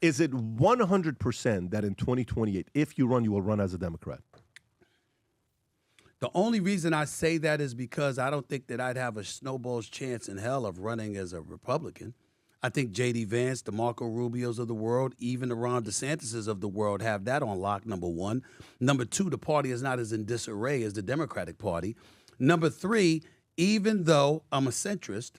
is it 100% that in 2028, if you run, you will run as a Democrat? The only reason I say that is because I don't think that I'd have a snowball's chance in hell of running as a Republican. I think J.D. Vance, the Marco Rubios of the world, even the Ron DeSantises of the world have that on lock, number one. Number two, the party is not as in disarray as the Democratic Party. Number three, even though I'm a centrist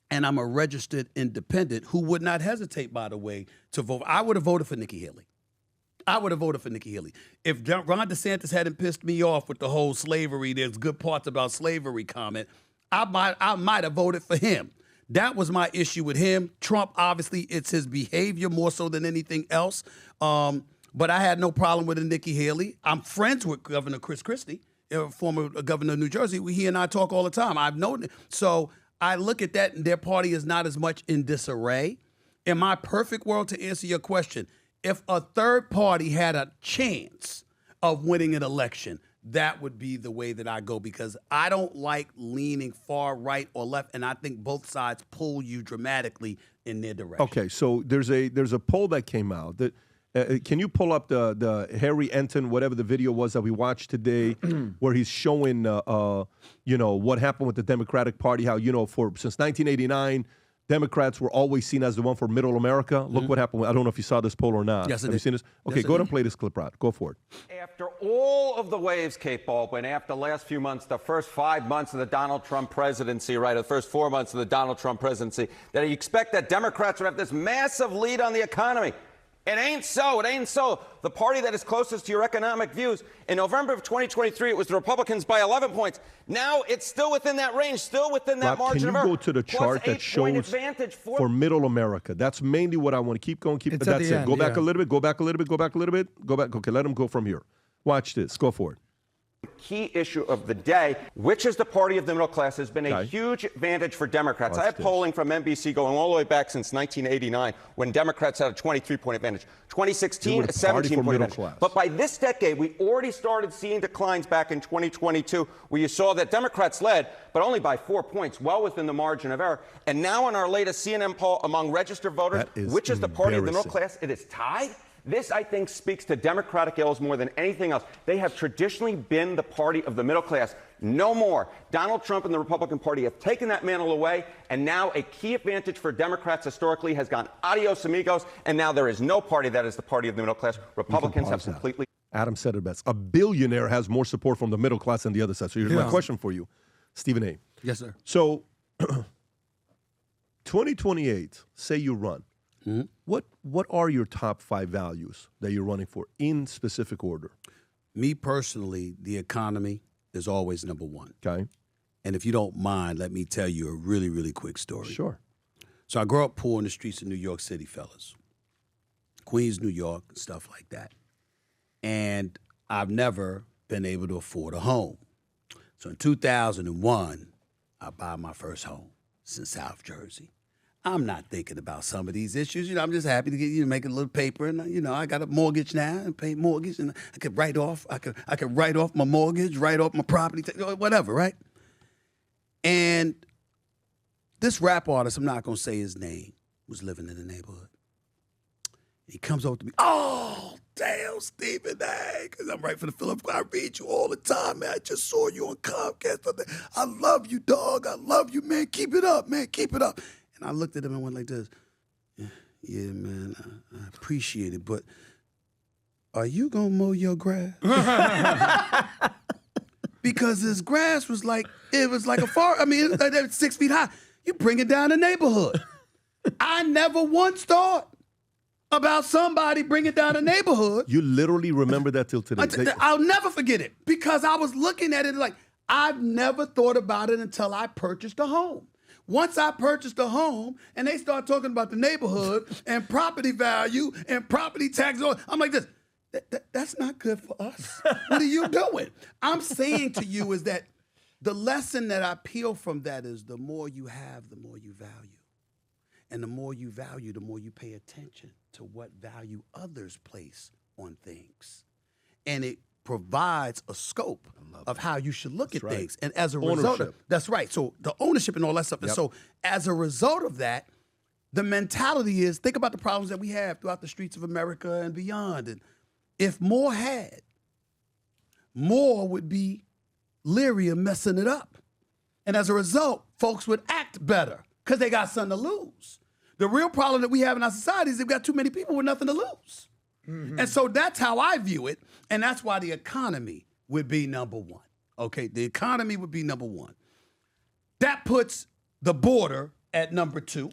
and I'm a registered independent who would not hesitate, by the way, to vote, I would have voted for Nikki Haley. I would have voted for Nikki Haley. If Ron DeSantis hadn't pissed me off with the whole slavery, there's good parts about slavery comment, I might have voted for him. That was my issue with him. Trump, obviously, it's his behavior more so than anything else. But I had no problem with Nikki Haley. I'm friends with Governor Chris Christie, former governor of New Jersey. He and I talk all the time. I've known it. So I look at that, and their party is not as much in disarray. In my perfect world, to answer your question, if a third party had a chance of winning an election, that would be the way that I go, because I don't like leaning far right or left, and I think both sides pull you dramatically in their direction. Okay, so there's a poll that came out. That can you pull up the Harry Enton, whatever the video was that we watched today, where he's showing what happened with the Democratic Party, how since 1989. Democrats were always seen as the one for middle America. Look what happened. I don't know if you saw this poll or not. Yes, Have you seen this? Okay, yes, go ahead and play this clip, Rod. Go for it. After all of the waves, Kate Baldwin, after the last few months, the first 5 months of the Donald Trump presidency, right, the first 4 months of the Donald Trump presidency, that you expect that Democrats would have this massive lead on the economy. It ain't so. It ain't so. The party that is closest to your economic views, in November of 2023, it was the Republicans by 11 points. Now it's still within that range, still within that margin of error. Can you go to the chart that shows for middle America? That's mainly what I want to keep going. That's it. Go back a little bit. Go back a little bit. Go back a little bit. Go back. Okay, let him go from here. Watch this. Go for it. Key issue of the day, which is the party of the middle class, has been a huge advantage for Democrats. I have polling from NBC going all the way back since 1989, when Democrats had a 23-point advantage. 2016, a 17-point advantage. But by this decade, we already started seeing declines back in 2022, where you saw that Democrats led, but only by 4 points, well within the margin of error. And now in our latest CNN poll among registered voters, which is the party of the middle class, it is tied. This, I think, speaks to Democratic ills more than anything else. They have traditionally been the party of the middle class. No more. Donald Trump and the Republican Party have taken that mantle away, and now a key advantage for Democrats historically has gone adios amigos, and now there is no party that is the party of the middle class. Republicans have completely... Adam said it best. A billionaire has more support from the middle class than the other side. So here's my question for you, Stephen A. Yes, sir. So 2028, say you run. Mm-hmm. What are your top 5 values that you're running for in specific order? Me personally, the economy is always number one. Okay. And if you don't mind, let me tell you a really, really quick story. Sure. So I grew up poor in the streets of New York City, fellas. Queens, New York, stuff like that. And I've never been able to afford a home. So in 2001, I bought my first home. It's in South Jersey. I'm not thinking about some of these issues. I'm just happy to get make a little paper, and I got a mortgage now and pay mortgage, and I could write off. I could write off my mortgage, write off my property, whatever, right? And this rap artist, I'm not gonna say his name, was living in the neighborhood. He comes over to me. Oh, damn, Stephen A. Because I'm right for the Philip. I read you all the time, man. I just saw you on Comcast. I love you, dog. I love you, man. Keep it up, man. Keep it up. And I looked at him and went like this. Yeah, man, I appreciate it, but are you going to mow your grass? Because his grass was like, it was like a farm. I mean, it was 6 feet high. You bring it down the neighborhood. I never once thought about somebody bringing down the neighborhood. You literally remember that till today. I'll never forget it, because I was looking at it like, I've never thought about it until I purchased a home. Once I purchased a home and they start talking about the neighborhood and property value and property tax, I'm like this, that's not good for us. What are you doing? I'm saying to you is that the lesson that I peel from that is the more you have, the more you value. And the more you value, the more you pay attention to what value others place on things. And it provides a scope of how you should look at things. And as a result of, that's right. So the ownership and all that stuff. Yep. And so as a result of that, the mentality is, think about the problems that we have throughout the streets of America and beyond. And if more had, more would be leery of messing it up. And as a result, folks would act better because they got something to lose. The real problem that we have in our society is they've got too many people with nothing to lose. Mm-hmm. And so that's how I view it. And that's why the economy would be number one. Okay, the economy would be number one. That puts the border at number two,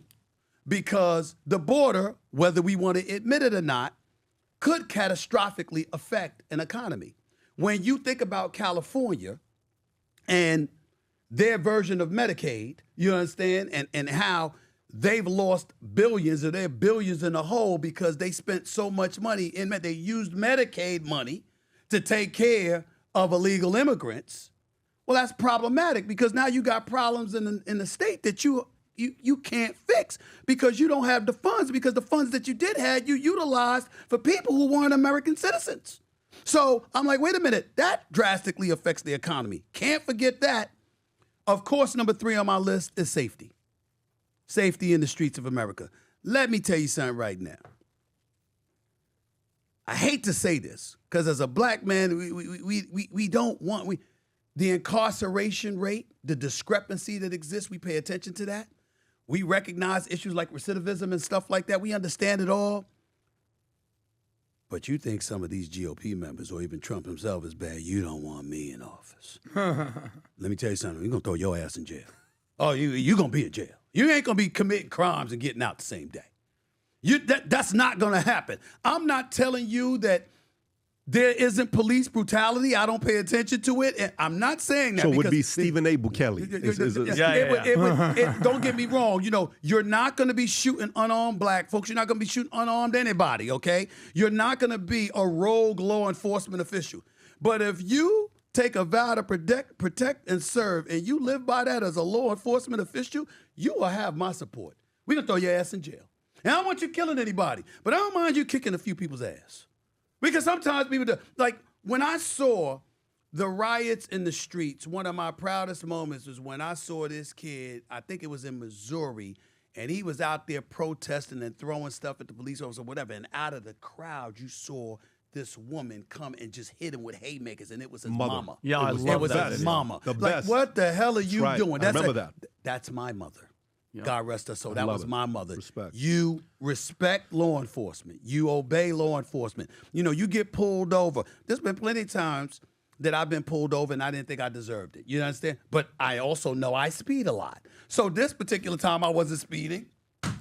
because the border, whether we want to admit it or not, could catastrophically affect an economy. When you think about California and their version of Medicaid, you understand, and how they've lost billions, or they're billions in the hole because they spent so much money in they used Medicaid money to take care of illegal immigrants. Well, that's problematic, because now you got problems in the state that you can't fix because you don't have the funds, because the funds that you did have, you utilized for people who weren't American citizens. So I'm like, wait a minute, that drastically affects the economy. Can't forget that. Of course, number 3 on my list is safety. Safety in the streets of America. Let me tell you something right now. I hate to say this, because as a black man, we don't want, the incarceration rate, the discrepancy that exists, we pay attention to that. We recognize issues like recidivism and stuff like that. We understand it all. But you think some of these GOP members, or even Trump himself, is bad. You don't want me in office. Let me tell you something. We're going to throw your ass in jail. Oh, you're going to be in jail. You ain't going to be committing crimes and getting out the same day. That's not going to happen. I'm not telling you that there isn't police brutality. I don't pay attention to it. And I'm not saying that. So it would be Stephen A. Bukele. Don't get me wrong. You know, you're not going to be shooting unarmed black folks. You're not going to be shooting unarmed anybody, okay? You're not going to be a rogue law enforcement official. But if you take a vow to protect, and serve, and you live by that as a law enforcement official, you will have my support. We're going to throw your ass in jail. And I don't want you killing anybody, but I don't mind you kicking a few people's ass. Because sometimes people do. Like, when I saw the riots in the streets, one of my proudest moments was when I saw this kid, I think it was in Missouri, and he was out there protesting and throwing stuff at the police officer or whatever, and out of the crowd, you saw this woman come and just hit him with haymakers, and it was his mama. Yeah, I love that. It was his mama. The like, best. what the hell are you doing? I remember that. That's my mother. Yeah. God rest her soul. That was my mother. Respect. You respect law enforcement. You obey law enforcement. You know, you get pulled over. There's been plenty of times that I've been pulled over and I didn't think I deserved it. You understand? But I also know I speed a lot. So this particular time I wasn't speeding.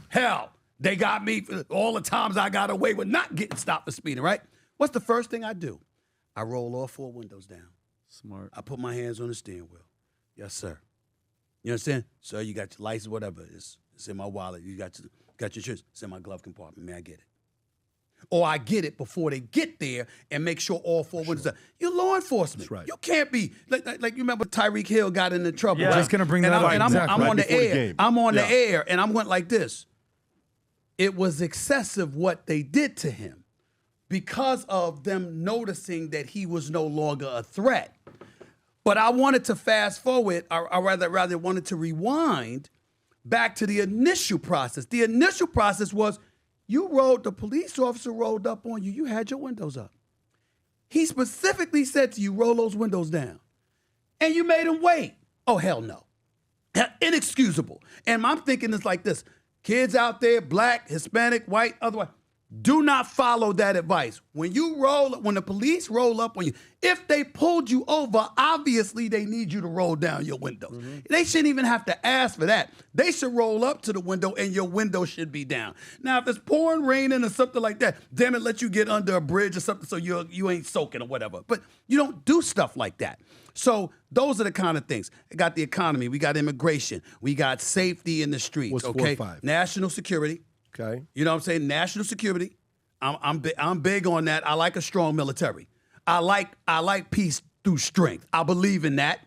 Hell, they got me for all the times I got away with not getting stopped for speeding, right? What's the first thing I do? I roll all 4 windows down. Smart. I put my hands on the steering wheel. Yes, sir. You understand? Sir, you got your license, whatever. It's in my wallet. You got your insurance. It's in my glove compartment. May I get it? Or I get it before they get there and make sure all 4 windows are. You're law enforcement. That's right. You can't be like you remember Tyreek Hill got into trouble. Yeah, right? just gonna bring that up. And I'm on the air. I'm on the air, and I'm going like this. It was excessive what they did to him because of them noticing that he was no longer a threat. But I wanted to fast forward, or rather wanted to rewind back to the initial process. The initial process was the police officer rolled up on you. You had your windows up. He specifically said to you, roll those windows down. And you made him wait. Oh, hell no. Inexcusable. And I'm thinking it's like this. Kids out there, black, Hispanic, white, otherwise, do not follow that advice. When the police roll up on you, if they pulled you over, obviously they need you to roll down your windows. Mm-hmm. They shouldn't even have to ask for that. They should roll up to the window and your window should be down. Now, if it's pouring raining or something like that, damn it, let you get under a bridge or something so you ain't soaking or whatever. But you don't do stuff like that. So those are the kind of things. We got the economy. We got immigration. We got safety in the streets. What's okay? 4 or 5? National security. Okay. You know what I'm saying? National security. I'm big on that. I like a strong military. I like peace through strength. I believe in that.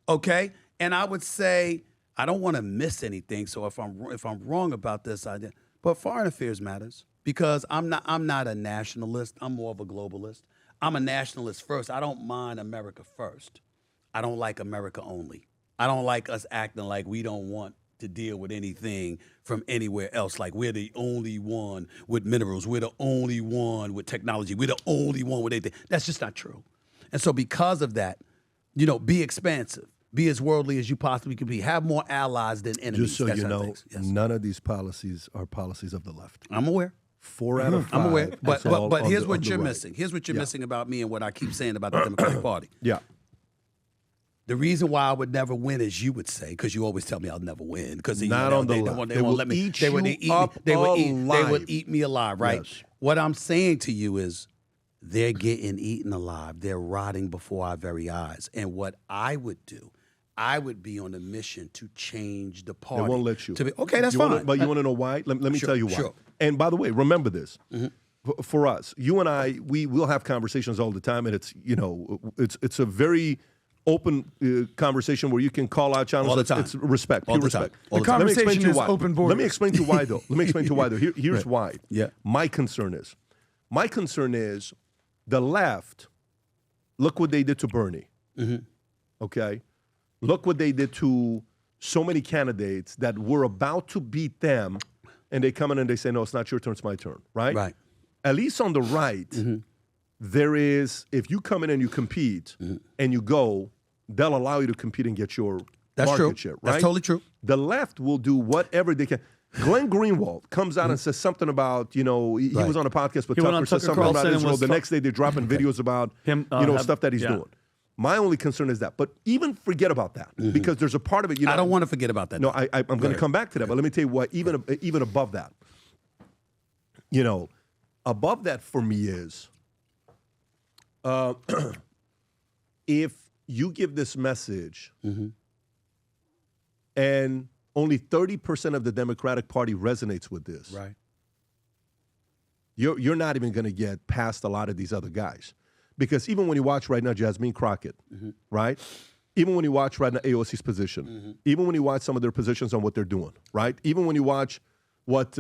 Okay? And I would say I don't want to miss anything. So if I'm wrong about this idea, but foreign affairs matters because I'm not a nationalist. I'm more of a globalist. I'm a nationalist first. I don't mind America first. I don't like America only. I don't like us acting like we don't want to deal with anything from anywhere else. Like we're the only one with minerals. We're the only one with technology. We're the only one with anything. That's just not true. And so because of that, be expansive. Be as worldly as you possibly can be. Have more allies than enemies. Just so you know, none of these policies are policies of the left. I'm aware. 4 out of 5. I'm aware. But here's what you're right. missing. Here's what you're missing about me and what I keep saying about the Democratic Party. Yeah. The reason why I would never win, as you would say, because you always tell me I'll never win, because they Not on the won't left. let me. They would eat me alive, right? Yes. What I'm saying to you is, they're getting eaten alive. They're rotting before our very eyes. And what I would do, I would be on a mission to change the party. They won't let you. Okay, that's fine. But you want to know why? Let me tell you why. Sure. And by the way, remember this. For us, you and I, we will have conversations all the time, and it's a very open conversation where you can call out challenges. All the time. It's respect, All pure the time. respect. All The the time. conversation is open borders. Let me explain to you why, though. Here's why. Yeah. My concern is the left. Look what they did to Bernie. Okay? Look what they did to so many candidates that were about to beat them, and they come in and they say, no, it's not your turn, it's my turn, right? Right. At least on the right, there is, if you come in and you compete and you go, they'll allow you to compete and get your market share, right? That's totally true. The left will do whatever they can. Glenn Greenwald comes out and says something about, he was on a podcast with Tucker, says something about Israel. The next day they're dropping videos about him, stuff that he's doing. My only concern is that. But even forget about that, because there's a part of it. I don't want to forget about that. No, I'm going to come back to that. But let me tell you what, even above that, above that for me is, if you give this message and only 30% of the Democratic Party resonates with this, Right. You're not even going to get past a lot of these other guys. Because even when you watch right now Jasmine Crockett, right? Even when you watch right now AOC's position, even when you watch some of their positions on what they're doing, right? Even when you watch what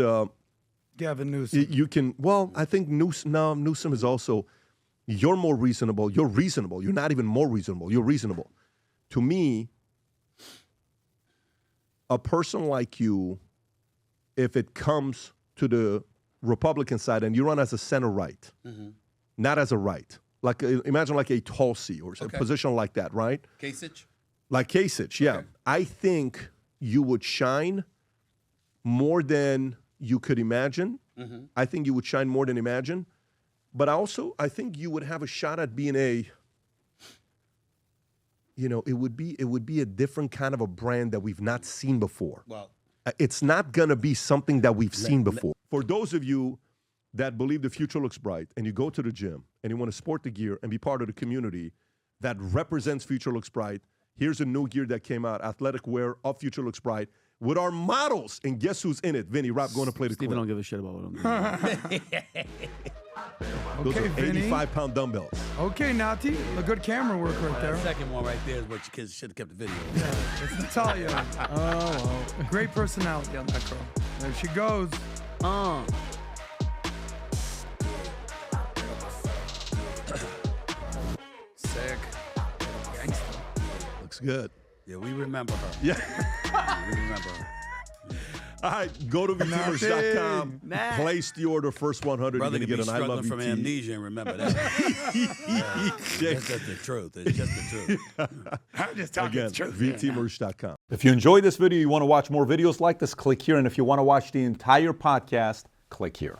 Gavin Newsom. you can, I think Newsom is also, you're more reasonable. You're reasonable. You're not even more reasonable. You're reasonable. To me, a person like you, if it comes to the Republican side and you run as a center right, not as a right, like imagine like a Tulsi or a position like that, right? Kasich? Like Kasich, yeah. Okay. I think you would shine more than you could imagine. I think you would shine more than imagine. But I think you would have a shot at being it would be a different kind of a brand that we've not seen before. Well, It's not going to be something that we've seen before. For those of you that believe the future looks bright and you go to the gym and you want to sport the gear and be part of the community that represents Future Looks Bright, here's a new gear that came out, athletic wear of Future Looks Bright, with our models. And guess who's in it? Vinny, Rob, going to play the Steven clip. don't give a shit about what I'm doing. Those Okay, are Vinny. 85-pound dumbbells. Okay, Nati. A good camera work right there. the second one right there is what your kids should have kept the video. It's Natalia. Oh, well. Great personality on that girl. There she goes. Sick. Gangster. Looks good. Yeah, we remember her. Yeah. We remember her. All right, go to VTeamers.com. Place the order, first 100. Brother You're could going be to get an I Love struggling from VT. amnesia and remember that. It's just the truth. It's just the truth. I'm just talking Again, the truth. VTeamers.com. If you enjoyed this video, you want to watch more videos like this, click here. And if you want to watch the entire podcast, click here.